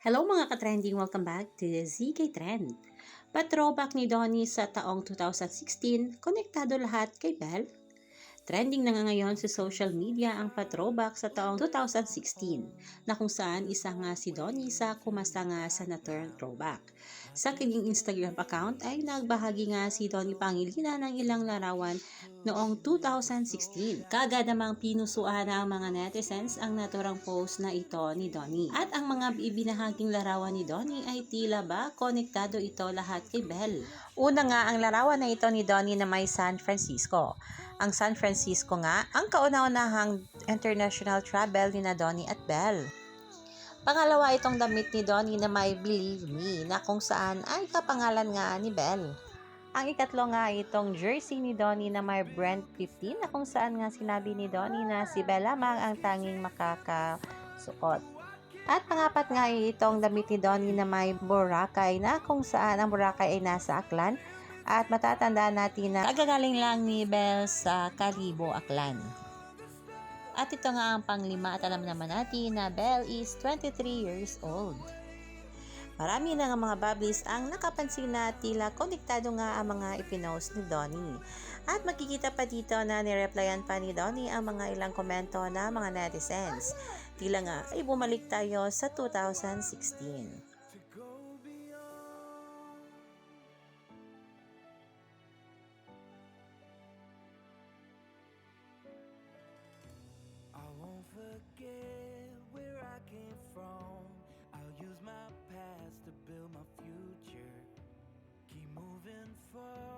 Hello mga ka-trending! Welcome back to ZK Trend. Pa-throwback ni Donnie sa taong 2016, konektado lahat kay Belle? Trending na nga ngayon sa social media ang pa-throwback sa taong 2016 na kung saan isa nga si Donnie sa kumasta nga sa na-turn throwback. Sa kanyang Instagram account ay nagbahagi nga si Donnie Pangilinan ng ilang larawan noong 2016. Kaagad namang pinusuan ng mga netizens ang naturang post na ito ni Donnie. At ang mga ibinahaging larawan ni Donnie ay tila ba konektado ito lahat kay Belle. Una nga ang larawan na ito ni Donnie na may San Francisco. Ang San Francisco nga ang kauna-unahang international travel ni na Donnie at Belle. Pangalawa itong damit ni Donnie na may Believe Me na kung saan ay kapangalan nga ni Belle. Ang ikatlo nga itong jersey ni Donnie na may Brand 15 na kung saan nga sinabi ni Donnie na si Belle lamang ang tanging makakasuot. At pangapat nga itong damit ni Donnie na may Boracay na kung saan ang Boracay ay nasa Aklan. At matatandaan natin na kagagaling lang ni Belle sa Calibo, Aklan. At ito nga ang panglima at alam naman natin na Belle is 23 years old. Marami na nga mga bablis ang nakapansin na tila konektado nga ang mga ipinost ni Donnie. At makikita pa dito na nireplyan pa ni Donnie ang mga ilang komento na mga netizens. Tila nga ay bumalik tayo sa 2016. I won't forget where I came from. I'll use my past to build my future. Keep moving forward.